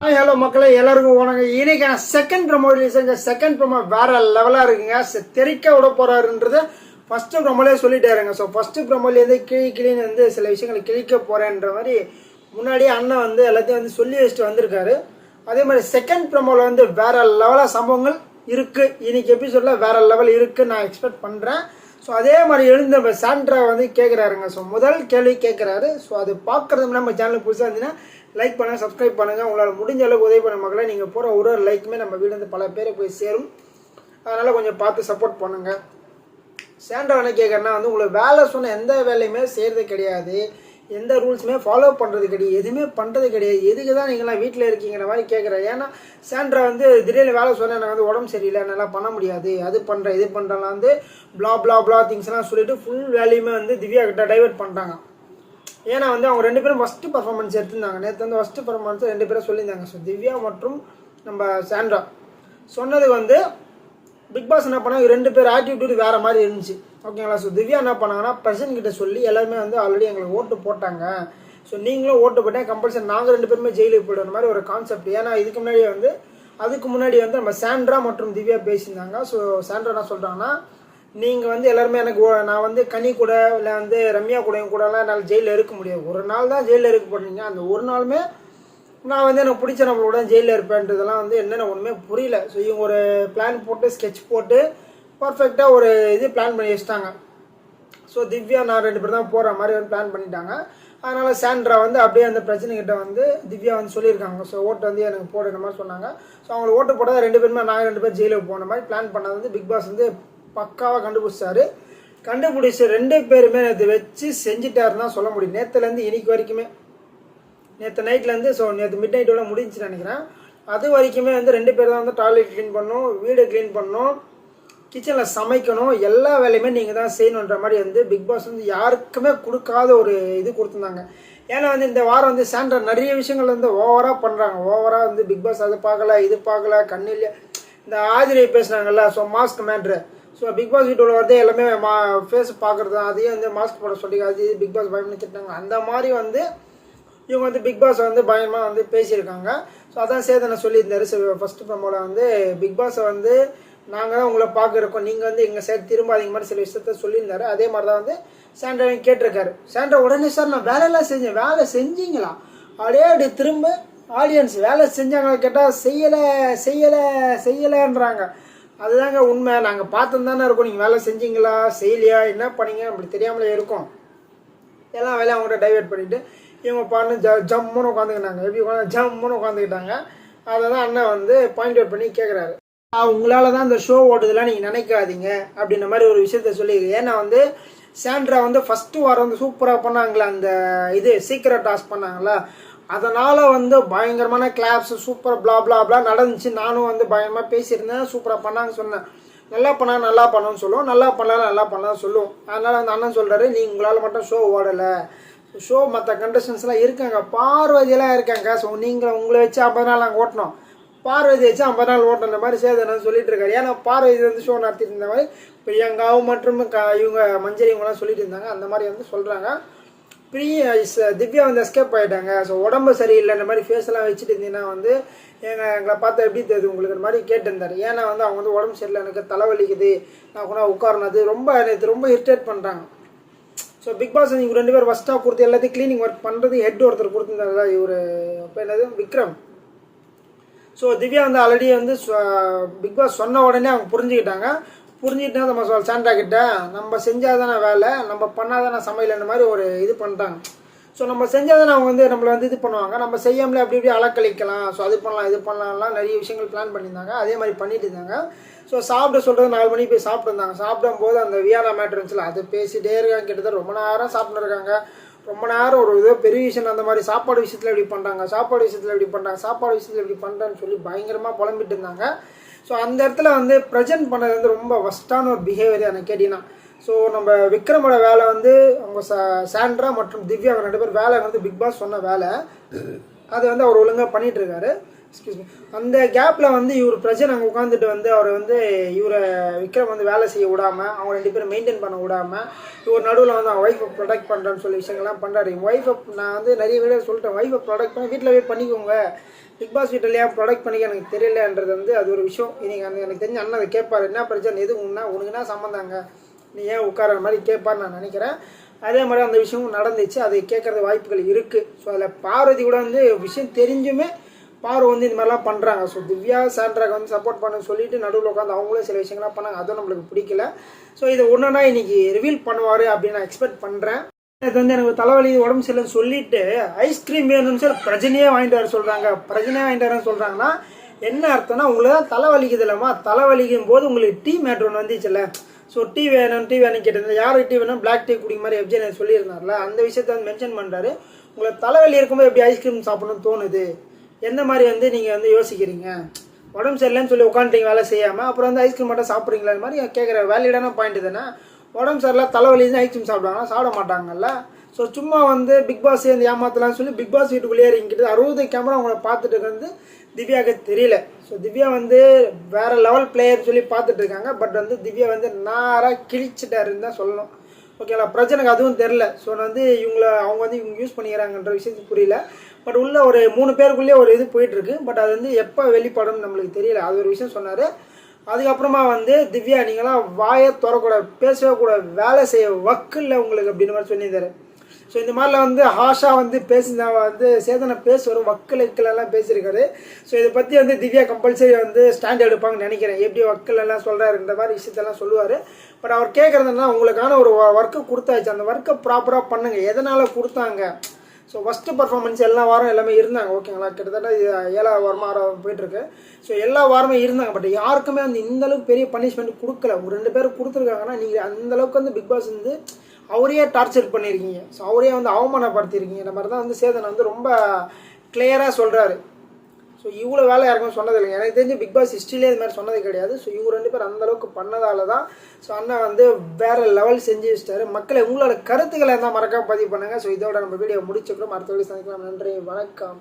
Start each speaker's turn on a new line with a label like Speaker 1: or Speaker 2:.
Speaker 1: Hello மக்களே, எல்லாருக்கும் வணக்கம். இன்னைக்கு செகண்ட் ப்ரோமோ ரிலீஸுங்க. செகண்ட் ப்ரோமோ வேற லெவலாக இருக்குங்க. தெறிக்க விட போறாருன்றது ஃபர்ஸ்ட் ப்ரோமோலே சொல்லிட்டாருங்க. ஸோ ஃபர்ஸ்ட் ப்ரோமோலேருந்து கிளின்னு வந்து சில விஷயங்களை கிழிக்க போறேன்ற மாதிரி முன்னாடியே அண்ணன் வந்து எல்லாத்தையும் வந்து சொல்லி வச்சுட்டு வந்திருக்காரு. அதே மாதிரி செகண்ட் ப்ரோமோவில் வந்து வேற லெவலாக சம்பவங்கள் இருக்கு. இன்னைக்கு எபிசோட்ல வேற லெவல் இருக்கு நான் எக்ஸ்பெக்ட் பண்றேன். ஸோ அதே மாதிரி எழுந்த சாண்ட்ரா வந்து கேட்குறாருங்க. ஸோ முதல் கேள்வி கேட்குறாரு. ஸோ அது பார்க்கறது நம்ம சேனலுக்கு புதுசாக இருந்தீங்கன்னா லைக் பண்ணுங்கள், சப்ஸ்கிரைப் பண்ணுங்கள். உங்களால் முடிஞ்ச அளவுக்கு உதவி பண்ண மக்களை நீங்கள் போகிற ஒரு லைக்குமே நம்ம வீடு வந்து பல பேரை போய் சேரும். அதனால் கொஞ்சம் பார்த்து சப்போர்ட் பண்ணுங்கள். சாண்ட்ரா என்ன கேட்குறேன்னா வந்து உங்களுக்கு வேலை சொன்ன எந்த வேலையுமே செய்கிறது கிடையாது, எந்த ரூல்ஸுமே ஃபாலோ பண்ணுறது கிடையாது, எதுவுமே பண்ணுறது கிடையாது. எதுக்கு தான் நீங்களாம் வீட்டில் இருக்கீங்கிற மாதிரி கேட்குறேன். ஏன்னா சாண்ட்ரா வந்து திடீர்னு வேலை சொன்னால் எனக்கு வந்து உடம்பு சரியில்லை, என்னால் பண்ண முடியாது, அது பண்ணுறேன் இது பண்ணுறலாம் வந்து ப்ளா திங்ஸ்லாம் சொல்லிட்டு ஃபுல் வேலையுமே வந்து திவ்யா கிட்ட டைவெர்ட் பண்ணுறாங்க. ஏன்னா வந்து அவங்க ரெண்டு பேரும் ஃபஸ்ட்டு பர்ஃபார்மன்ஸ் எடுத்திருந்தாங்க. நேற்று வந்து ஃபஸ்ட்டு பர்ஃபார்மன்ஸ் ரெண்டு பேரும் சொல்லியிருந்தாங்க. ஸோ திவ்யா மற்றும் நம்ம சாண்ட்ரா சொன்னது வந்து பிக் பாஸ் என்ன பண்ணாங்க, ரெண்டு பேர் ஆட்டிடியூட் வேறு மாதிரி இருந்துச்சு. ஓகேங்களா? ஸோ திவ்யா என்ன பண்ணாங்கன்னா பிரசன்ட் கிட்ட சொல்லி எல்லாருமே வந்து ஆல்ரெடி எங்களுக்கு ஓட்டு போட்டாங்க, ஸோ நீங்களும் ஓட்டு போட்டேன் கம்பல்சரி நாங்கள் ரெண்டு பேருமே ஜெயிலுக்கு போய்டுற மாதிரி ஒரு கான்செப்ட். ஏன்னா அதுக்கு முன்னாடி வந்து நம்ம சாண்ட்ரா மற்றும் திவ்யா பேசியிருந்தாங்க. ஸோ சாண்ட்ரா என்ன சொல்கிறாங்கன்னா, நீங்கள் வந்து எல்லாருமே எனக்கு நான் வந்து கனி கூட இல்லை வந்து ரம்யா கூடலாம் என்னால் ஜெயிலில் இருக்க முடியாது. ஒரு நாள் தான் ஜெயிலில் இருக்க போட்டீங்க, அந்த ஒரு நாளுமே நான் வந்து எனக்கு பிடிச்ச நம்மளோட ஜெயிலில் இருப்பேன்றதெல்லாம் வந்து என்னென்ன ஒன்றுமே புரியல. ஸோ இவங்க ஒரு பிளான் போட்டு ஸ்கெட்ச் போட்டு பர்ஃபெக்டாக ஒரு இது பிளான் பண்ணி வச்சுட்டாங்க. ஸோ திவ்யா நான் ரெண்டு பேர் தான் போகிற மாதிரி வந்து பிளான் பண்ணிட்டாங்க. அதனால் சாண்ட்ரா வந்து அப்படியே அந்த பிரச்சனைக்கிட்ட வந்து திவ்யா வந்து சொல்லியிருக்காங்க. ஸோ ஓட்டு வந்து எனக்கு போடுற மாதிரி சொன்னாங்க. ஸோ அவங்களுக்கு ஓட்டு போட்டால் ரெண்டு பேருமே நாங்கள் ரெண்டு பேர் ஜெயிலுக்கு போன மாதிரி பிளான் பண்ணது வந்து பிக் பாஸ் வந்து பக்காவாக கண்டுபிடிச்சி ரெண்டு பேருமே நேற்று வச்சு செஞ்சுட்டாருன்னு தான் சொல்ல முடியும். நேற்றுலேருந்து இன்னைக்கு வரைக்குமே, நேற்று நைட்லேருந்து ஸோ நேற்று மிட் நைட்டோட முடிஞ்சுன்னு நினைக்கிறேன். அது வரைக்குமே வந்து ரெண்டு பேர் தான் வந்து டாய்லெட் க்ளீன் பண்ணணும், வீடு க்ளீன் பண்ணணும், கிச்சனில் சமைக்கணும், எல்லா வேலையுமே நீங்கள் தான் செய்யணுன்ற மாதிரி வந்து பிக் பாஸ் வந்து யாருக்குமே கொடுக்காத ஒரு இது கொடுத்துருந்தாங்க. ஏன்னா வந்து இந்த வாரம் வந்து சாண்ட்ரா நிறைய விஷயங்கள் வந்து ஓவராக பண்ணுறாங்க. ஓவராக வந்து பிக் பாஸ் அதை பார்க்கல இது பார்க்கல கண்ணில் இந்த ஆதிரை பேசுனாங்கல்ல. So mask matter, so Bigg Boss வீட்டோட வரதே எல்லாமே ஃபேஸ் பார்க்குறது தான், அதையும் வந்து மாஸ்க் போட சொல்லி அது பிக் பாஸ் பயங்கரமாக திட்டாங்க. அந்த மாதிரி வந்து இவங்க வந்து பிக் பாஸ் வந்து பயங்கரமாக வந்து பேசியிருக்காங்க. ஸோ அதான் சேதனை சொல்லியிருந்தாரு ஃபர்ஸ்ட் ப்ரோமோவில் வந்து பிக் பாஸை வந்து நாங்கள் தான் உங்களை பார்க்குறோம், நீங்கள் வந்து எங்கள் சைடு திரும்பாதீங்க மாதிரி சில விஷயத்த சொல்லியிருந்தாரு. அதே மாதிரி தான் வந்து சாண்ட்ராவையும் கேட்டிருக்காரு. சாண்ட்ரா உடனே சார் நான் வேலையெல்லாம் செஞ்சேன், வேலை செஞ்சீங்களா அப்படியே திரும்ப ஆடியன்ஸ் வேலை செஞ்சாங்களா கேட்டால் செய்யலைன்றாங்க. அதுதாங்க உண்மை. நாங்கள் பார்த்து தானே இருக்கோம், நீங்கள் வேலை செஞ்சீங்களா செய்யலையா என்ன பண்ணீங்க அப்படி தெரியாமலே இருக்கும். எல்லாம் வேலையை அவங்கள்ட்ட டைவெர்ட் பண்ணிவிட்டு இவங்க பாட்டு ஜம்முன்னு உட்காந்துக்கிட்டாங்க. எப்படி ஜம்முன்னு உட்காந்துக்கிட்டாங்க. அதை தான் அண்ணன் வந்து பாயிண்ட் அவுட் பண்ணி கேட்குறாரு. உங்களால் தான் இந்த ஷோ ஓட்டுதெல்லாம் நீங்கள் நினைக்காதீங்க அப்படின்ற மாதிரி ஒரு விஷயத்த சொல்லியிருக்கு. ஏன்னா வந்து சாண்ட்ரா வந்து ஃபஸ்ட்டு வாரம் வந்து சூப்பராக பண்ணாங்களா, அந்த இது சீக்கிரம் டாஸ்க் பண்ணாங்களா, அதனால் வந்து பயங்கரமான கிளாப்ஸ் சூப்பர் பிளா நடந்துச்சு. நானும் வந்து பயங்கரமாக பேசியிருந்தேன், சூப்பராக பண்ணாங்க சொன்னேன். நல்லா பண்ணணும்னு சொல்லுவோம், நல்லா பண்ணலாம் சொல்லுவோம். அதனால் வந்து அண்ணன் சொல்கிறாரு, நீ உங்களால் மட்டும் ஷோ ஓடலை, ஷோ மற்ற கண்டஸ்டன்ஸ்லாம் இருக்காங்க, பார்வதியெல்லாம் இருக்காங்க, ஸோ நீங்கள் உங்களை வச்சு 50 நாள் நாங்கள் ஓட்டணும், பார்வதி வச்சு 50 நாள் ஓட்டுற மாதிரி சேதனை சொல்லிட்டு இருக்காரு. ஏன்னா பார்வதி வந்து ஷோ நடத்திட்டு இருந்த மாதிரி பிரியங்காவும் மற்றும் இவங்க மஞ்சரி இவங்களாம் சொல்லிட்டு இருந்தாங்க. அந்த மாதிரி வந்து சொல்கிறாங்க. திவ்யா வந்து எஸ்கேப் ஆகிட்டாங்க. ஸோ உடம்பு சரியில்லைன்ற மாதிரி ஃபேஸெல்லாம் வச்சுட்டு இருந்தீங்கன்னா வந்து எங்களை பார்த்தா எப்படி தெரியுது உங்களுக்கு மாதிரி கேட்டிருந்தாரு. ஏன்னா வந்து அவங்க வந்து உடம்பு சரியில்லை, எனக்கு தலைவலிக்குது, நான் கூட உட்காரணும், அது ரொம்ப இரிட்டேட் பண்ணுறாங்க. ஸோ பிக் பாஸ் இவங்க ரெண்டு பேர் ஃபஸ்ட்டாக கொடுத்து எல்லாத்தையும் க்ளீனிங் ஒர்க் பண்ணுறது ஹெட் ஒருத்தர் கொடுத்துருந்தாங்க, இவர் இப்போ என்னது விக்ரம். ஸோ திவ்யா வந்து ஆல்ரெடி வந்து பிக் பாஸ் சொன்ன உடனே அவங்க புரிஞ்சுக்கிட்டாங்க. நம்ம சாண்ட்ரா கிட்ட நம்ம செஞ்சாதானே வேலை, நம்ம பண்ணாதானே சமையல்ன்ற மாதிரி ஒரு இது பண்ணிட்டாங்க. ஸோ நம்ம செஞ்சாதானே அவங்க வந்து நம்மளை வந்து இது பண்ணுவாங்க, நம்ம செய்யாமலே அப்படி இப்படி அலக்களிக்கலாம், ஸோ அது பண்ணலாம் இது பண்ணலாம்லாம் நிறைய விஷயங்கள் பிளான் பண்ணியிருந்தாங்க. அதே மாதிரி பண்ணிட்டு இருந்தாங்க. ஸோ சாப்பிட சொல்கிறது 4 மணிக்கு போய் சாப்பிட்டுருந்தாங்க. சாப்பிடும்போது அந்த வியானா மேட்ரு இருந்துச்சுல, அது பேசிகிட்டே இருக்காங்க. கிட்டத்தட்ட ரொம்ப நேரம் சாப்பிட்டு இருக்காங்க. ரொம்ப நேரம் ஒரு இதோ பெரிய விஷயம் அந்த மாதிரி சாப்பாடு விஷயத்தில் எப்படி பண்ணுறாங்க, சாப்பாடு விஷயத்தில் எப்படி பண்ணுறான்னு சொல்லி பயங்கரமாக புலம்பிட்டு இருந்தாங்க. ஸோ அந்த இடத்துல வந்து ப்ரெசென்ட் பண்ணது வந்து ரொம்ப ஒஸ்ட்டான ஒரு பிஹேவியர் எனக்கு கேட்டிங்கன்னா. ஸோ நம்ம விக்ரமோட வேலை வந்து அவங்க சாண்ட்ரா மற்றும் திவ்யா ரெண்டு பேர் வேலை வந்து பிக் பாஸ் சொன்ன வேலை, அது வந்து அவர் ஒழுங்காக பண்ணிகிட்டு இருக்காரு. Excuse me. அந்த கேப்பில் வந்து இவர் பிரஜன் அங்கே உட்காந்துட்டு வந்து அவர் வந்து இவரை விக்ரம் வந்து வேலை செய்ய விடாமல், அவங்க ரெண்டு பேரும் மெயின்டைன் பண்ண விடாமல், இவர் நடுவில் வந்து அவங்க ஒய்ஃபை ப்ரொடெக்ட் பண்ணுறேன்னு சொல்லி விஷயங்கள்லாம் பண்ணுறாரு. ஒய்ஃபை நான் வந்து நிறைய வீடியோ சொல்லிட்டேன், ஒய்ஃபை ப்ரொடெக்ட் பண்ணி வீட்டில் போய் பண்ணிக்கோங்க, பிக் பாஸ் வீட்டில் ஏன் ப்ரொடக்ட் பண்ணிக்க எனக்கு தெரியலன்றது வந்து அது ஒரு விஷயம். நீங்கள் எனக்கு தெரிஞ்ச அண்ணன் அதை கேட்பார், என்ன பிரச்சனை எது உனக்குன்னா சம்மந்தாங்க, நீ ஏன் உட்கார மாதிரி கேட்பான்னு நான் நினைக்கிறேன். அதே மாதிரி அந்த விஷயமும் நடந்துச்சு, அது கேட்குறது வாய்ப்புகள் இருக்குது. ஸோ அதில் பார்வதி கூட வந்து விஷயம் தெரிஞ்சுமே பார்வை வந்து இந்த மாதிரிலாம் பண்ணுறாங்க. ஸோ திவ்யா சாண்ட்ராக்கு வந்து சப்போர்ட் பண்ண சொல்லிட்டு நடுவில் உட்காந்து அவங்களும் சில விஷயங்கள்லாம் பண்ணாங்க, அதுவும் நம்மளுக்கு பிடிக்கல. ஸோ இதை ஒன்றுனா இன்னைக்கு ரிவீல் பண்ணுவார் அப்படின்னு நான் எக்ஸ்பெக்ட் பண்ணுறேன். இது வந்து எனக்கு தலைவலி உடம்பு சரியில்லைன்னு சொல்லிட்டு ஐஸ்கிரீம் வேணும்னு சொல்லி பிரஜனையே வாங்கிட்டு வர சொல்கிறாங்க. பிரஜனையே வாங்கிட்டு வரேன்னு சொல்கிறாங்கன்னா என்ன அர்த்தம்னா, உங்களுக்கு தான் தலைவலிக்குது இல்லைம்மா, தலைவலிக்கும் போது உங்களுக்கு டீ மேட்ரு ஒன்று வந்துச்சுல்ல. ஸோ டீ வேணும் கேட்டிருந்தேன். யாருக்கு டீ வேணும், பிளாக் டீ குடிக்க மாதிரி எஃப்ஜே சொல்லியிருந்தார்ல, அந்த விஷயத்த வந்து மென்ஷன் பண்ணுறாரு. உங்களுக்கு தலைவலி இருக்கும்போது எப்படி ஐஸ்கிரீம் சாப்பிடணும்னு தோணுது, எந்த மாதிரி வந்து நீங்கள் வந்து யோசிக்கிறீங்க, உடம்பு சரியில்லைன்னு சொல்லி உட்காந்துட்டீங்க வேலை செய்யாமல், அப்புறம் வந்து ஐஸ்கிரீம் மட்டும் சாப்பிட்றீங்களா, இந்த மாதிரி கேட்குற வேலிடான பாயிண்ட் தானே. உடம்பு சரியில்லை தலைவலி தான் ஐஸ்கிரீம் சாப்பிடுவாங்கன்னா சாப்பிட மாட்டாங்கல்ல. ஸோ சும்மா வந்து பிக் பாஸ் சேர்ந்து ஏமாத்தலாம்னு சொல்லி பிக் பாஸ் வீட்டுக்குள்ளேயே இறங்கிட்டு 60 கேமரா அவங்கள பார்த்துட்டு வந்து திவ்யாவுக்கு தெரியல. ஸோ திவ்யா வந்து வேற லெவல் பிளேயர் சொல்லி பார்த்துட்டு இருக்காங்க. பட் வந்து திவ்யா வந்து நாராக கிழிச்சிட்டாருன்னு தான் சொல்லணும். ஓகேங்களா, பிரச்சனைக்கு அதுவும் தெரில. ஸோ வந்து அவங்க வந்து இவங்க யூஸ் பண்ணிக்கிறாங்கன்ற விஷயத்துக்கு புரியல. பட் உள்ள ஒரு 3 பேருக்குள்ளேயே ஒரு இது போயிட்டுருக்கு. பட் அது வந்து எப்போ வெளிப்படும் நம்மளுக்கு தெரியல, அது ஒரு விஷயம் சொன்னார். அதுக்கப்புறமா வந்து திவ்யா நீங்களாம் வாயை திறக்கூடாது, பேசவே கூடாது, வேலை செய்ய வக்கில்ல உங்களுக்கு அப்படின்னு மாதிரி சொல்லியிருந்தாரு. ஸோ இந்த மாதிரிலாம் வந்து ஹாஷா வந்து பேசினா வந்து சேதனை பேசுவார், வக்கலெல்லாம் பேசியிருக்காரு. ஸோ இதை பற்றி வந்து திவ்யா கம்பல்சரி வந்து ஸ்டாண்ட் எடுப்பாங்கன்னு நினைக்கிறேன். எப்படி வக்கலெல்லாம் சொல்கிறாரு இந்த மாதிரி விஷயத்தெல்லாம் சொல்லுவார். பட் அவர் கேட்குறதுனா உங்களுக்கான ஒரு ஒர்க்கை கொடுத்தாச்சு, அந்த ஒர்க்கை ப்ராப்பராக பண்ணுங்கள். எதனால் கொடுத்தாங்க, ஸோ ஃபஸ்ட்டு பர்ஃபார்மன்ஸ் எல்லா வாரம் எல்லாமே இருந்தாங்க. ஓகேங்களா, கிட்டத்தட்ட 7ஆவது வாரமாக 6ஆவது போயிட்டுருக்கு. ஸோ எல்லா வாரமே இருந்தாங்க. பட் யாருக்குமே வந்து இந்தளவுக்கு பெரிய பனிஷ்மெண்ட் கொடுக்கல. ஒரு 2 பேரும் கொடுத்துருக்காங்கன்னா நீங்கள் அந்தளவுக்கு வந்து பிக் பாஸ் வந்து அவரையே டார்ச்சர் பண்ணியிருக்கீங்க. ஸோ அவரையே வந்து அவமானப்படுத்தியிருக்கீங்க. இந்த மாதிரி தான் வந்து சேதனை வந்து ரொம்ப கிளியராக சொல்கிறாரு. ஸோ இவ்வளோ வேலை யாருக்கும் சொன்னது இல்லைங்க. எனக்கு தெரிஞ்சு பிக் பாஸ் ஹிஸ்ட்ரியிலே இது மாதிரி சொன்னது கிடையாது. ஸோ இவங்க 2 பேர் அந்தளவுக்கு பண்ணதால தான் ஸோ அண்ணன் வந்து வேறு லெவல் செஞ்சு வச்சிட்டாரு. மக்களை உங்களோட கருத்துக்களை இருந்தால் மறக்காம பதிவு பண்ணுங்கள். ஸோ இதோட நம்ம வீடியோ முடிச்சுக்கிறோம். அடுத்த வீடியோ சந்திக்கலாம். நன்றி, வணக்கம்.